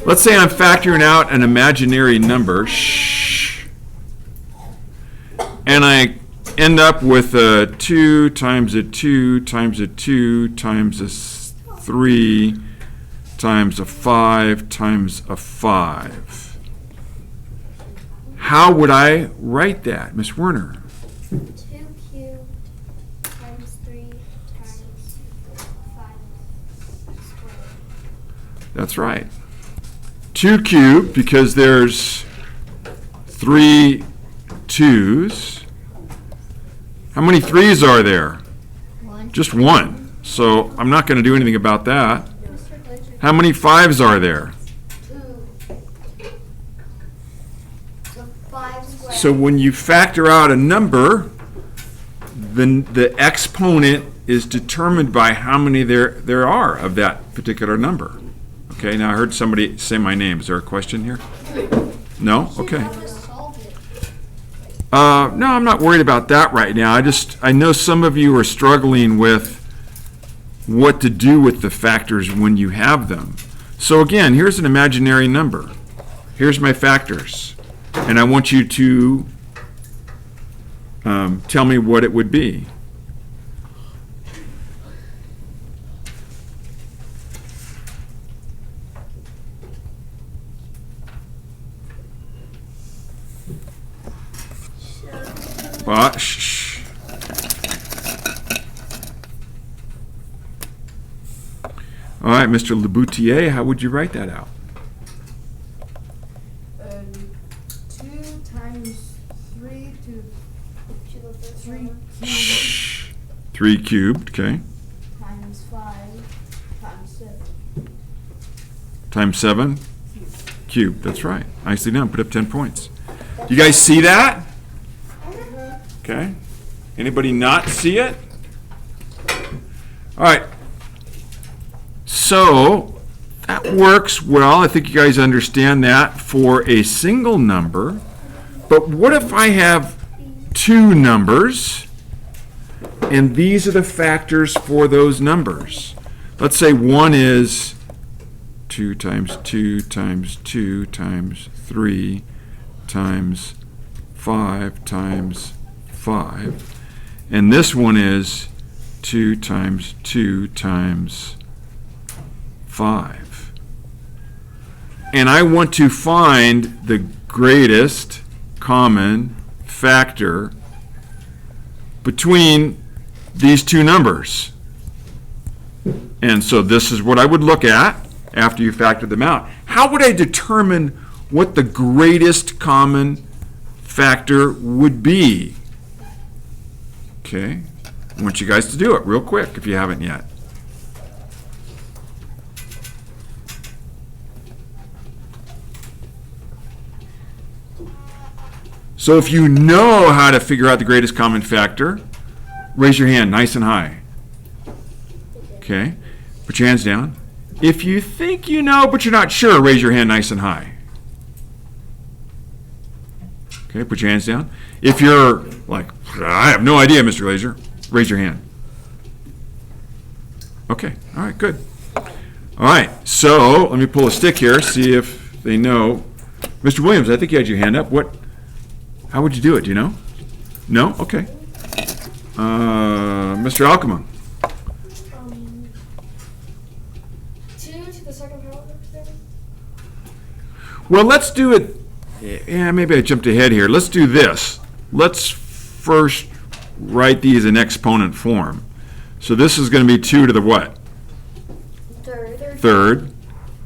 Let's say I'm factoring out an imaginary number, shh, and I end up with a 2 times a 2 times a 2 times a 3 times a 5 times a 5. How would I write that, Miss Werner? 2 cubed times 3 times 5 squared. That's right. 2 cubed, because there's 3 2's. How many 3's are there? 1. Just 1. So I'm not going to do anything about that. Mr. Glazer. How many 5's are there? 2. So 5 squared. So when you factor out a number, then the exponent is determined by how many there are of that particular number. Okay, now I heard somebody say my name. Is there a question here? No? Okay. No, I'm not worried about that right now. I know some of you are struggling with what to do with the factors when you have them. So again, here's an imaginary number. Here's my factors. And I want you to tell me what it would be. Shh. All right, Mr. Leboutier, how would you write that out? 2 times 3 to 3 Shh. 3 cubed, okay. times 5 times 7. Times 7 cubed, that's right. Nicely done, put up 10 points. You guys see that? Okay. Anybody not see it? All right. So that works well. I think you guys understand that for a single number. But what if I have 2 numbers, and these are the factors for those numbers? Let's say one is 2 times 2 times 2 times 3 times 5 times 5. And this one is 2 times 2 times 5. And I want to find the greatest common factor between these 2 numbers. And so this is what I would look at after you factor them out. How would I determine what the greatest common factor would be? Okay, I want you guys to do it real quick if you haven't yet. So if you know how to figure out the greatest common factor, raise your hand nice and high. Okay, put your hands down. If you think you know but you're not sure, raise your hand nice and high. Okay, put your hands down. If you're like, I have no idea, Mr. Glazer, raise your hand. Okay, all right, good. All right, so let me pull a stick here, see if they know. Mr. Williams, I think you had your hand up. How would you do it? Do you know? No? Okay. Mr. Alcama. 2 to the second power then? Well, let's do it. Yeah, maybe I jumped ahead here. Let's do this. Let's first write these in exponent form. So this is going to be 2 to the what? Third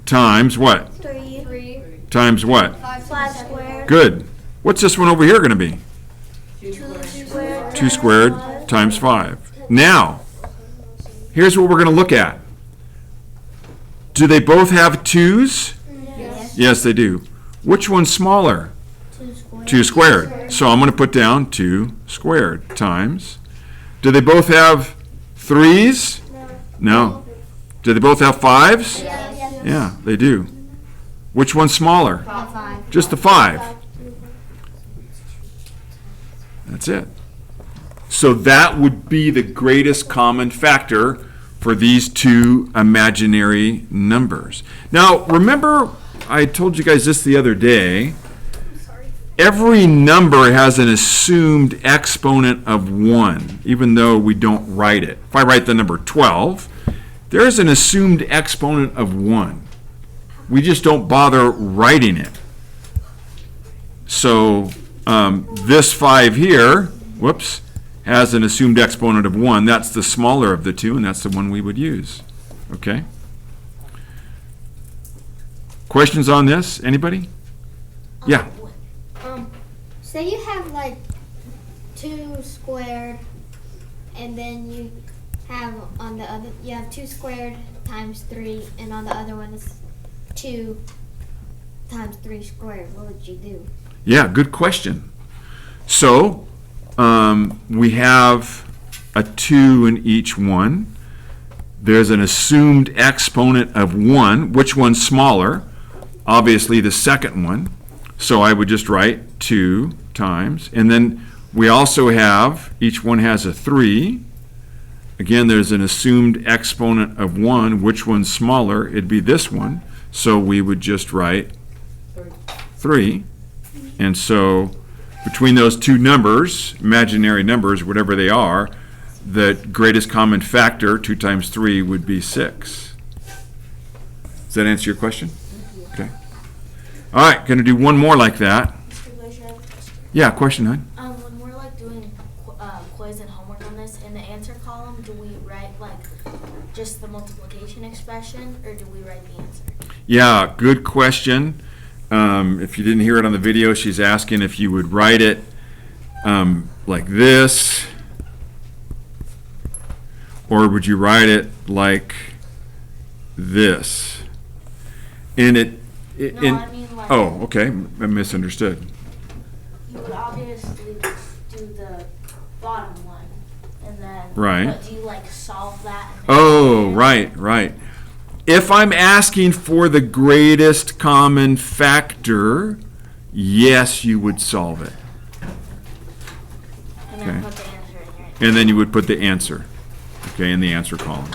times what? 3 Times what? 5 squared. Good. What's this one over here going to be? 2 squared. 2 squared times 5. Now, here's what we're going to look at. Do they both have 2's? Yes. Yes, they do. Which one's smaller? 2 squared. 2 squared. So I'm going to put down 2 squared times. Do they both have 3's? No. Do they both have 5's? Yes. Yeah, they do. Which one's smaller? 5. Just the 5. That's it. So that would be the greatest common factor for these 2 imaginary numbers. Now, remember I told you guys this the other day. I'm sorry. Every number has an assumed exponent of 1, even though we don't write it. If I write the number 12, there's an assumed exponent of 1. We just don't bother writing it. So this 5 here, whoops, has an assumed exponent of 1. That's the smaller of the two, and that's the one we would use. Okay? Questions on this? Anybody? Yeah. Say you have like 2 squared, and then you have on the other, you have 2 squared times 3, and on the other one is 2 times 3 squared. What would you do? Yeah, good question. So, we have a 2 in each one. There's an assumed exponent of 1. Which one's smaller? Obviously, the second one. So I would just write 2 times. And then we also have, each one has a 3. Again, there's an assumed exponent of 1. Which one's smaller? It'd be this one. So we would just write 3. And so between those two numbers, imaginary numbers, whatever they are, the greatest common factor, 2 times 3, would be 6. Does that answer your question? Okay. All right, going to do one more like that. Mr. Glacier, I have a question. Yeah, question, hon? When we're like doing quiz and homework on this, in the answer column, do we write like just the multiplication expression, or do we write the answer? Yeah, good question. If you didn't hear it on the video, she's asking if you would write it like this, or would you write it like this? And No, I mean like oh, okay, I misunderstood. you would obviously do the bottom one, and then Right. But do you like solve that? And then Oh, right. If I'm asking for the greatest common factor, yes, you would solve it. And then Okay. put the answer in here. And then you would put the answer, okay, in the answer column.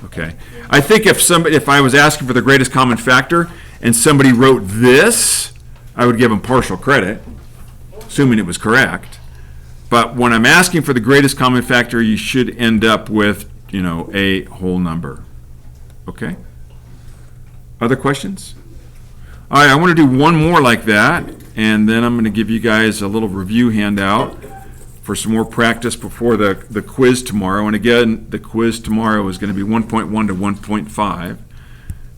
Okay. I think if I was asking for the greatest common factor and somebody wrote this, I would give them partial credit, assuming it was correct. But when I'm asking for the greatest common factor, you should end up with, a whole number. Okay? Other questions? All right, I want to do one more like that, and then I'm going to give you guys a little review handout for some more practice before the quiz tomorrow. And again, the quiz tomorrow is going to be 1.1 to 1.5.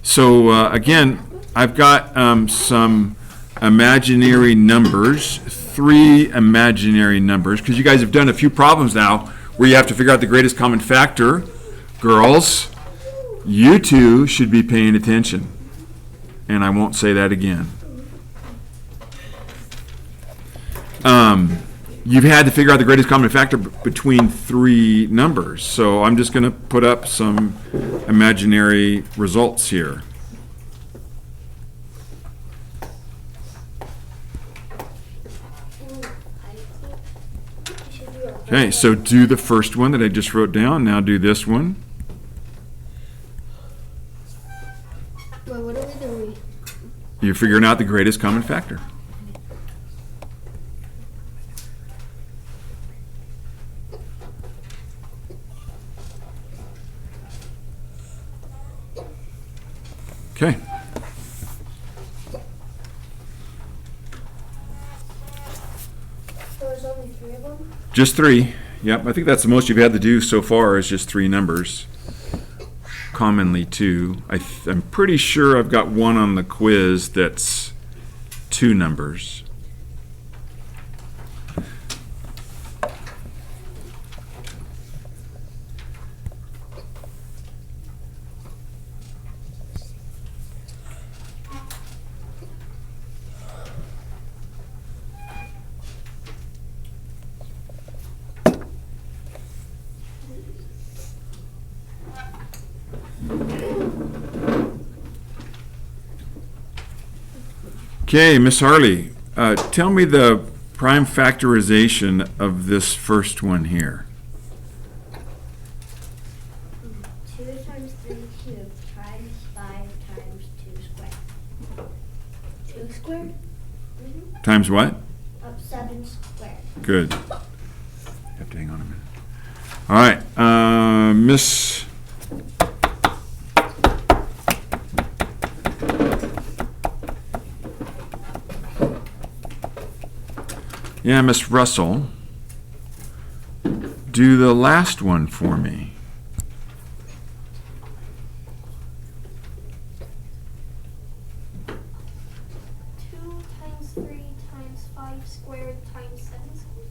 So again, I've got some imaginary numbers, 3 imaginary numbers, because you guys have done a few problems now where you have to figure out the greatest common factor. Girls, you two should be paying attention. And I won't say that again. You've had to figure out the greatest common factor between 3 numbers. So I'm just going to put up some imaginary results here. Okay, so do the first one that I just wrote down. Now do this one. Wait, what are we doing? You're figuring out the greatest common factor. Okay. So there's only 3 of them? Just 3. Yep, I think that's the most you've had to do so far is just 3 numbers. Commonly 2. I'm pretty sure I've got one on the quiz that's 2 numbers. Okay, Miss Harley, tell me the prime factorization of this first one here. 2 times 3 cubed times 5 times 2 squared. 2 squared? Times what? 7 squared. Good. You have to hang on a minute. All right, Miss. Yeah, Miss Russell. Do the last one for me. 2 times 3 times 5 squared times 7 squared?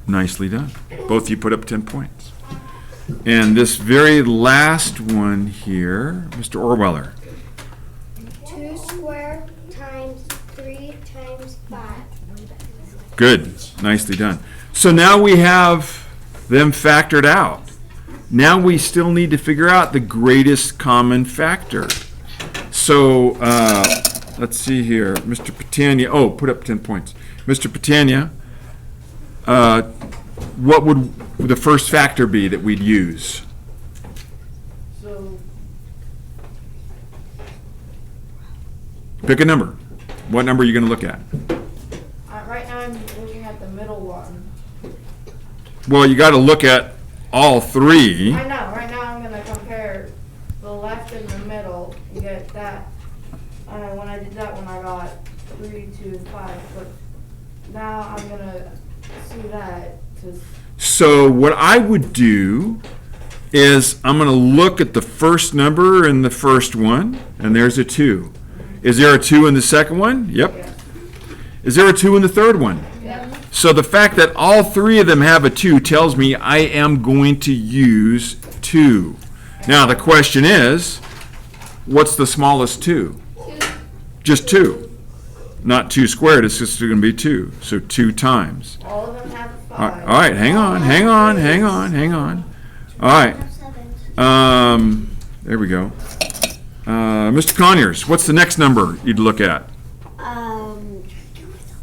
Nicely done. Both of you put up 10 points. And this very last one here, Mr. Orweller. 2 squared times 3 times 5. Good. Nicely done. So now we have them factored out. Now we still need to figure out the greatest common factor. So let's see here. Mr. Patania. Oh, put up 10 points. Mr. Patania, what would the first factor be that we'd use? So, Pick a number. What number are you going to look at? right now I'm looking at the middle one. Well, you got to look at all three. I know, right now I'm gonna compare the left and the middle and get that. When I did that one, I got 3, 2, 5, but now I'm gonna see that to. So what I would do is I'm going to look at the first number in the first one, and there's a 2. Is there a 2 in the second one? Yep. Yeah. Is there a 2 in the third one? Yeah. So the fact that all three of them have a 2 tells me I am going to use 2. Now the question is, what's the smallest 2? Just 2. Not 2 squared, it's just going to be 2. So 2 times. All of them have a All 5. right, all right, hang on. All right. There we go. Mr. Conyers, what's the next number you'd look at?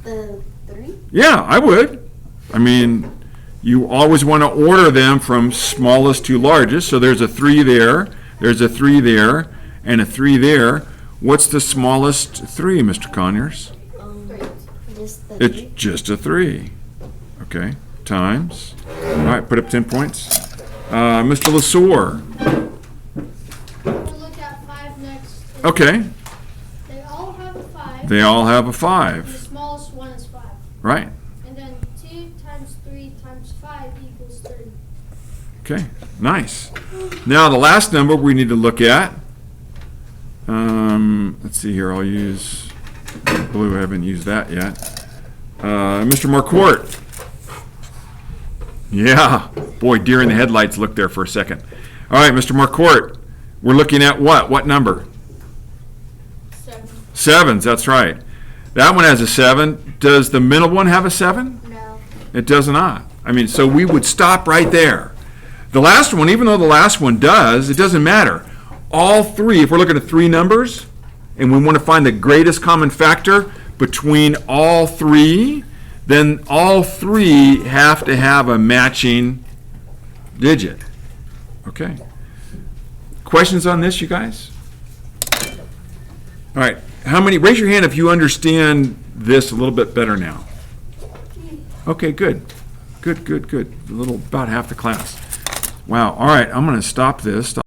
The 3? Yeah, I would. I mean, you always want to order them from smallest to largest. So there's a 3 there, there's a 3 there, and a 3 there. What's the smallest 3, Mr. Conyers? Just the It's just a 3. Okay, times. All right, put up 10 points. Mr. Lesueur. We'll look at 5 next. Okay, They all have a 5. they all have a The 5, smallest one is 5. right? And then 2 times 3 times 5 equals 30. Okay, nice. Now, the last number we need to look at, let's see here, I'll use blue, I haven't used that yet. Mr. Marquardt. Yeah, boy, deer in the headlights looked there for a second. All right, Mr. Marquardt, we're looking at what? What number? 7. 7s, that's right. That one has a 7. Does the middle one have a 7? No. It does not. I mean, so we would stop right there. The last one, even though the last one does, it doesn't matter. All three, if we're looking at 3 numbers, and we want to find the greatest common factor between all 3, then all 3 have to have a matching digit. Okay. Questions on this, you guys? All right. How many, raise your hand if you understand this a little bit better now. Okay, good. Good. A little, about half the class. Wow. All right, I'm going to stop this.